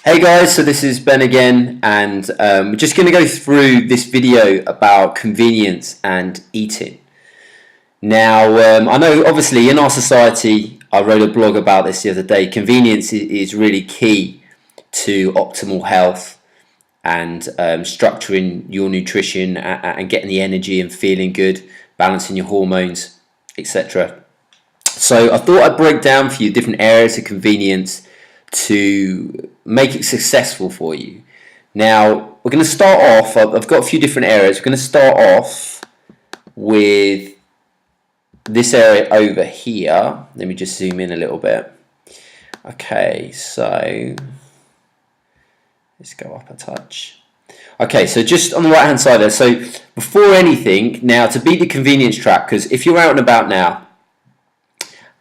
Hey guys, so this is Ben again, and we're just going to go through this video about convenience and eating. Now, I know obviously in our society, I wrote a blog about this the other day, convenience is really key to optimal health and structuring your nutrition and getting the energy and feeling good, balancing your hormones, etc. So I thought I'd break down for you different areas of convenience to make it successful for you. Now we're going to start off, I've got a few different areas. We're going to start off with this area over here. Let me just zoom in a little bit. Okay, so let's go up a touch. Okay, so just on the right hand side there, so before anything, now to beat the convenience trap, because if you're out and about now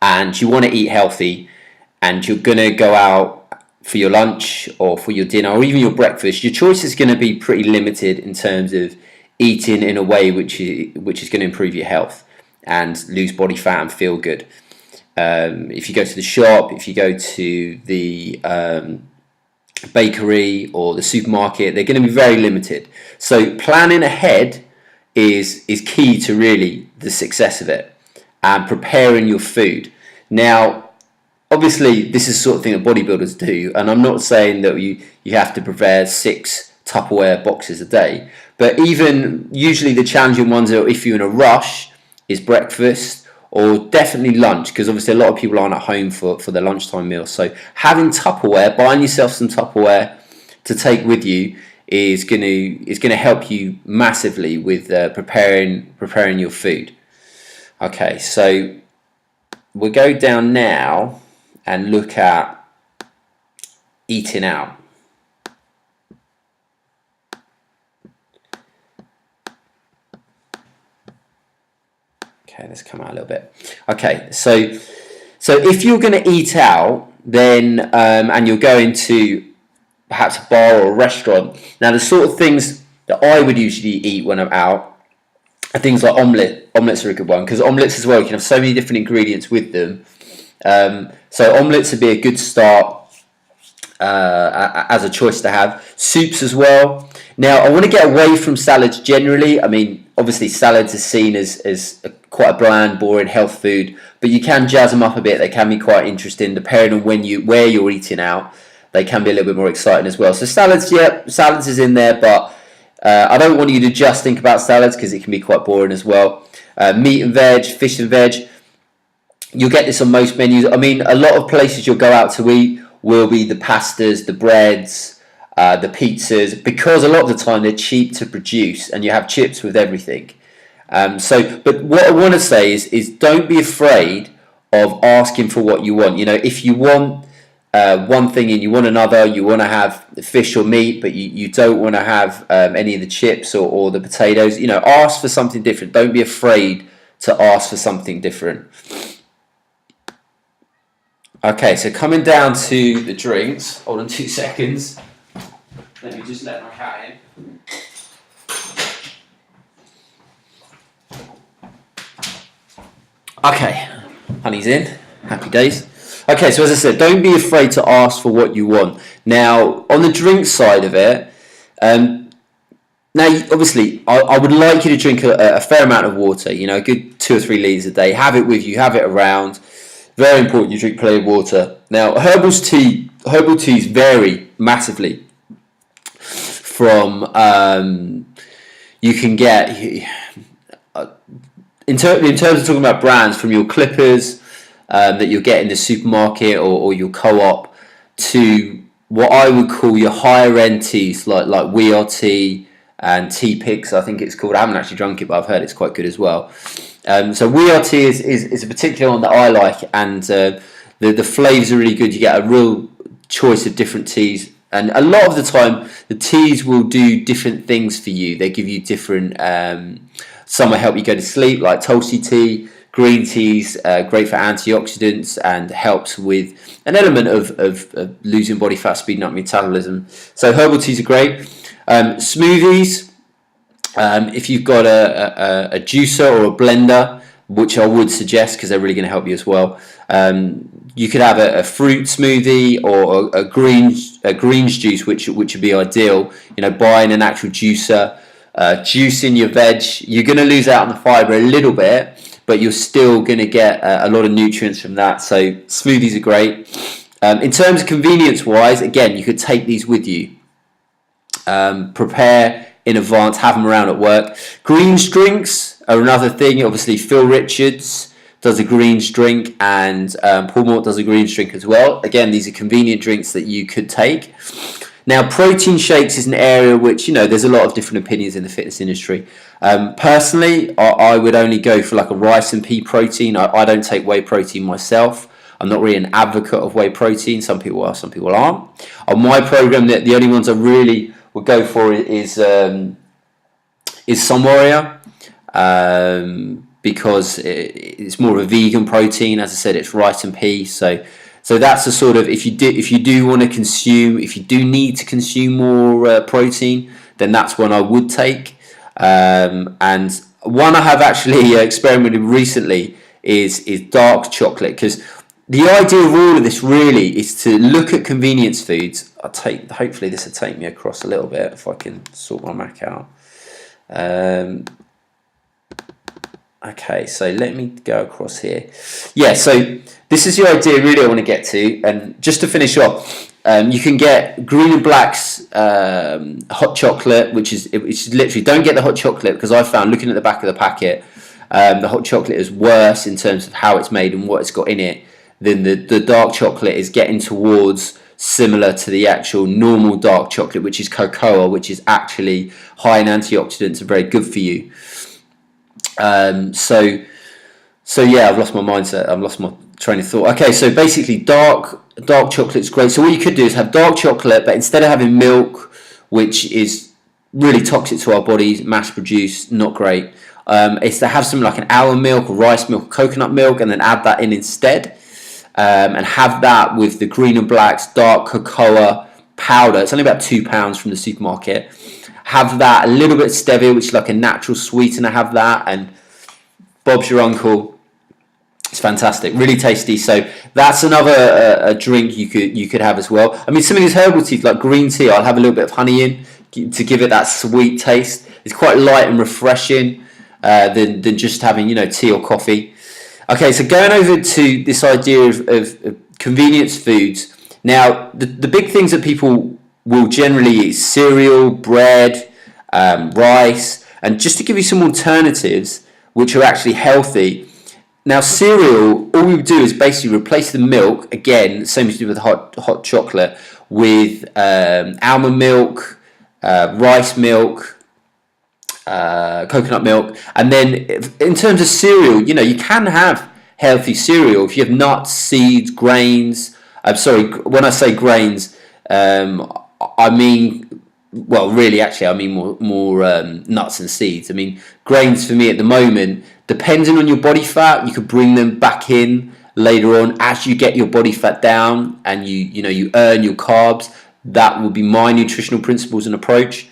and you want to eat healthy and you're going to go out for your lunch or for your dinner or even your breakfast, your choice is going to be pretty limited in terms of eating in a way which is going to improve your health and lose body fat and feel good. If you go to the shop, if you go to the bakery or the supermarket, they're going to be very limited. So planning ahead is key to really the success of it, and preparing your food. Now, obviously, this is the sort of thing that bodybuilders do, and I'm not saying that you have to prepare 6 Tupperware boxes a day, but even usually the challenging ones are if you're in a rush is breakfast or definitely lunch, because obviously a lot of people aren't at home for their lunchtime meal. So having Tupperware, buying yourself some Tupperware to take with you is going to help you massively with preparing your food. Okay, so we'll go down now and look at eating out. Okay, let's come out a little bit. Okay, so if you're going to eat out, then and you're going to perhaps a bar or a restaurant. Now, the sort of things that I would usually eat when I'm out are things like omelette. Omelettes are a good one, because omelettes as well, you can have so many different ingredients with them. So omelettes would be a good start as a choice to have. Soups as well. Now, I want to get away from salads generally. I mean, obviously salads are seen as quite a bland, boring health food, but you can jazz them up a bit. They can be quite interesting depending on where you're eating out. They can be a little bit more exciting as well. So salads, yeah, salads is in there, but I don't want you to just think about salads because it can be quite boring as well. Meat and veg, fish and veg. You'll get this on most menus. I mean, a lot of places you'll go out to eat will be the pastas, the breads, the pizzas, because a lot of the time they're cheap to produce and you have chips with everything. But what I want to say is don't be afraid of asking for what you want. You know, if you want one thing and you want another, you want to have fish or meat, but you don't want to have any of the chips or the potatoes, you know, ask for something different. Don't be afraid to ask for something different. Okay, so coming down to the drinks, hold on 2 seconds. Let me just let my cat in. Okay, honey's in, happy days. Okay, so as I said, don't be afraid to ask for what you want. Now, on the drink side of it, now obviously I would like you to drink a fair amount of water, you know, a good 2 or 3 litres a day. Have it with you, have it around. Very important you drink plenty of water. Now, herbal teas vary massively from, you can get, in terms of talking about brands, from your Clippers that you'll get in the supermarket or your co-op, to what I would call your higher end teas like We Are Tea and Teapigs, I think it's called. I haven't actually drunk it, but I've heard it's quite good as well. So We Are Tea is a particular one that I like, and the flavours are really good. You get a real choice of different teas, and a lot of the time the teas will do different things for you. They give you different, some will help you go to sleep, like Tulsi tea. Green teas, great for antioxidants and helps with an element of losing body fat, speeding up metabolism. So herbal teas are great. Smoothies, if you've got a juicer or a blender, which I would suggest because they're really going to help you as well. You could have a fruit smoothie or a greens juice, which would be ideal. You know, buying an actual juicer, juicing your veg. You're going to lose out on the fibre a little bit, but you're still going to get a lot of nutrients from that. So smoothies are great. In terms of convenience-wise, again, you could take these with you. Prepare in advance, have them around at work. Greens drinks are another thing. Obviously, Phil Richards does a greens drink, and Paul Mort does a greens drink as well. Again, these are convenient drinks that you could take. Now, protein shakes is an area which, you know, there's a lot of different opinions in the fitness industry. Personally, I would only go for like a rice and pea protein. I don't take whey protein myself. I'm not really an advocate of whey protein. Some people are, some people aren't. On my program, the only ones I really would go for is Sun Warrior, because it's more of a vegan protein. As I said, it's rice and pea. So that's a sort of, if you do want to consume, if you do need to consume more protein, then that's one I would take. And one I have actually experimented recently is dark chocolate, because the idea of all of this really is to look at convenience foods. Hopefully this will take me across a little bit if I can sort my Mac out. Okay, so let me go across here. Yeah, so this is the idea really I want to get to. And just to finish off, you can get Green and Black's hot chocolate, which is literally, don't get the hot chocolate, because I found, looking at the back of the packet, the hot chocolate is worse in terms of how it's made and what it's got in it than the dark chocolate is getting towards similar to the actual normal dark chocolate, which is cocoa, which is actually high in antioxidants and very good for you. So yeah, I've lost my mindset. I've lost my train of thought. Okay, so basically dark chocolate's great. So what you could do is have dark chocolate, but instead of having milk, which is really toxic to our bodies, mass produced, not great, it's to have something like an almond milk, or rice milk, coconut milk, and then add that in instead. And have that with the Green and Black's dark cocoa powder. It's only about £2 from the supermarket. Have that, a little bit of stevia, which is like a natural sweetener. Have that, and Bob's your uncle. It's fantastic, really tasty. So that's another a drink you could have as well. I mean, some of these herbal teas like green tea, I'll have a little bit of honey in to give it that sweet taste. It's quite light and refreshing than just having, you know, tea or coffee. Okay, so going over to this idea of convenience foods. Now, the big things that people will generally eat: cereal, bread, rice, and just to give you some alternatives which are actually healthy. Now, cereal, all we would do is basically replace the milk, again, same as you do with hot chocolate, with almond milk, rice milk, coconut milk. And then in terms of cereal, you know, you can have healthy cereal if you have nuts, seeds, grains. I'm sorry, when I say grains, I mean, well, really, actually, I mean more nuts and seeds. I mean, grains for me at the moment, depending on your body fat, you could bring them back in later on as you get your body fat down and you earn your carbs. That would be my nutritional principles and approach.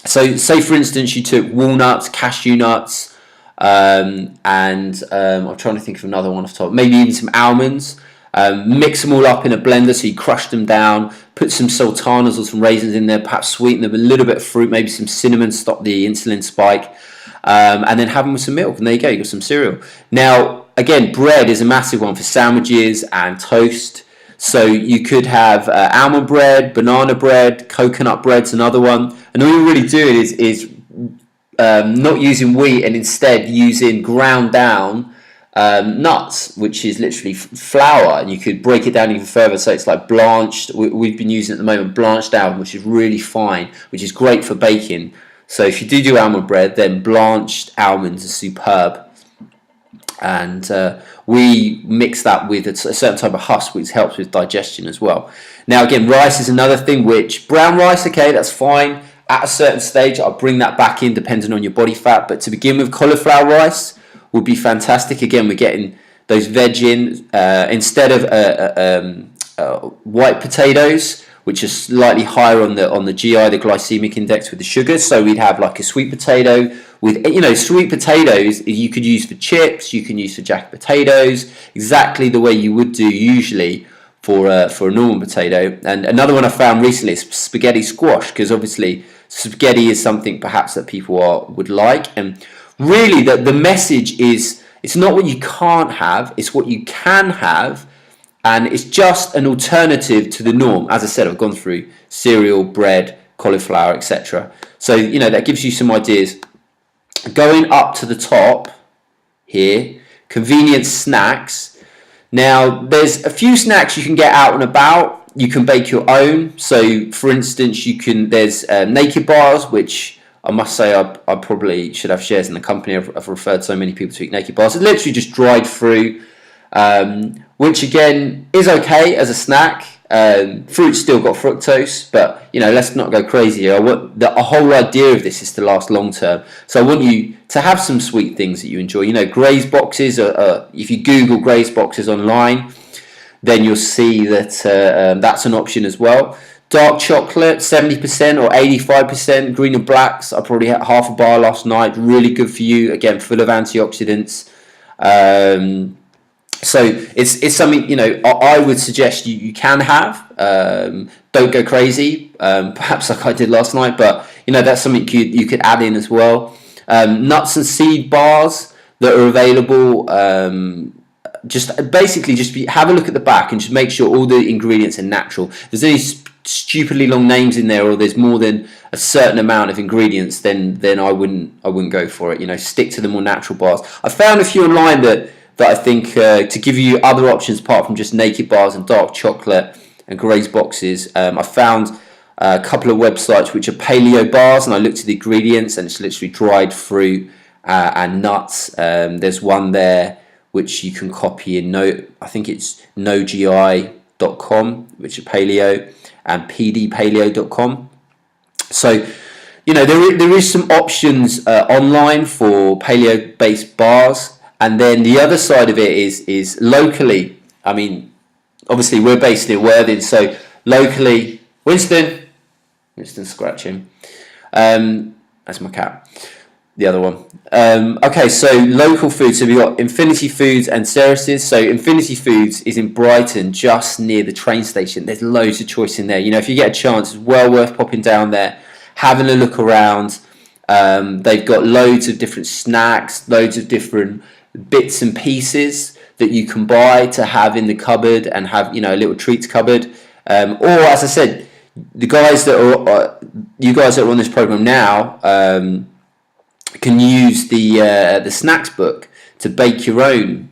So say for instance you took walnuts, cashew nuts, and I'm trying to think of another one off the top, maybe even some almonds. Mix them all up in a blender, so you crush them down, put some sultanas or some raisins in there, perhaps sweeten them with a little bit of fruit, maybe some cinnamon, stop the insulin spike, and then have them with some milk, and there you go, you've got some cereal. Now, again, bread is a massive one for sandwiches and toast. So you could have almond bread, banana bread, coconut bread's another one. And all you're really doing is not using wheat and instead using ground down nuts, which is literally flour. And you could break it down even further. So it's like blanched. We've been using at the moment blanched almond, which is really fine, which is great for baking. So if you do almond bread, then blanched almonds are superb. And we mix that with a certain type of husk, which helps with digestion as well. Now, again, rice is another thing, which brown rice, okay, that's fine. At a certain stage, I'll bring that back in depending on your body fat. But to begin with, cauliflower rice would be fantastic. Again, we're getting those veg in. Instead of white potatoes, which are slightly higher on the GI, the glycemic index with the sugars. So we'd have like a sweet potato with, sweet potatoes you could use for chips, you can use for jacket potatoes, exactly the way you would do usually for a normal potato. And another one I found recently is spaghetti squash, because obviously spaghetti is something perhaps that people would like. And really the message is, it's not what you can't have, it's what you can have. And it's just an alternative to the norm. As I said, I've gone through cereal, bread, cauliflower, etc. So, that gives you some ideas. Going up to the top here, convenient snacks. Now, there's a few snacks you can get out and about. You can bake your own. So, for instance, there's Naked Bars, which I must say I probably should have shares in the company. I've referred so many people to eat Naked Bars. It's literally just dried fruit, which again is okay as a snack. Fruit's still got fructose, but let's not go crazy here. The whole idea of this is to last long term. So I want you to have some sweet things that you enjoy. Graze boxes. If you Google Graze boxes online, then you'll see that that's an option as well. Dark chocolate, 70% or 85%. Green and blacks. I probably had half a bar last night. Really good for you. Again, full of antioxidants. So it's something I would suggest you can have. Don't go crazy, perhaps like I did last night, but that's something you could add in as well. Nuts and seed bars that are available. Just have a look at the back and just make sure all the ingredients are natural. If there's any stupidly long names in there, or there's more than a certain amount of ingredients, then I wouldn't go for it. Stick to the more natural bars. I found a few online that I think to give you other options apart from just Naked Bars and dark chocolate and Graze boxes. I found a couple of websites which are paleo bars, and I looked at the ingredients, and it's literally dried fruit and nuts. There's one there which you can copy in I think it's nogi.com, which is paleo, and pdpaleo.com. So there is some options online for paleo based bars. And then the other side of it is locally. I mean, obviously we're based in Worthing, so locally, Winston's scratching. That's my cat. The other one. Okay, so local food. So we've got Infinity Foods and Ceres. So Infinity Foods is in Brighton, just near the train station. There's loads of choice in there. If you get a chance, it's well worth popping down there, having a look around. They've got loads of different snacks, loads of different bits and pieces that you can buy to have in the cupboard and have a little treats cupboard, or as I said, you guys that are on this program now can use the snacks book to bake your own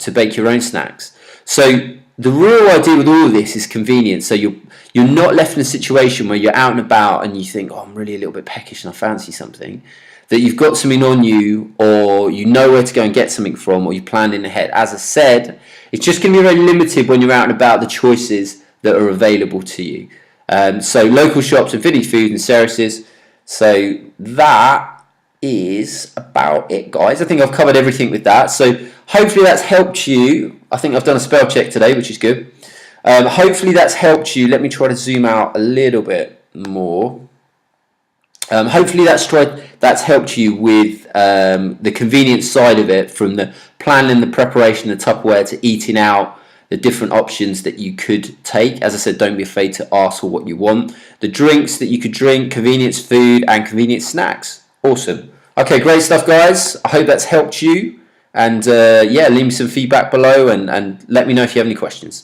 snacks. So the real idea with all of this is convenience. So you're not left in a situation where you're out and about and you think, I'm really a little bit peckish and I fancy something, that you've got something on you, or you know where to go and get something from, or you planned in ahead. As I said, it's just going to be very limited when you're out and about, the choices that are available to you. So local shops, Infinity Food and Ceres. So that is about it, guys. I think I've covered everything with that. So hopefully that's helped you. I think I've done a spell check today, which is good. Hopefully that's helped you. Let me try to zoom out a little bit more. Hopefully that's helped you with the convenience side of it, from the planning, the preparation, the Tupperware, to eating out, the different options that you could take. As I said, don't be afraid to ask for what you want. The drinks that you could drink, convenience food and convenience snacks. Awesome. Okay, great stuff, guys. I hope that's helped you. And leave me some feedback below and let me know if you have any questions.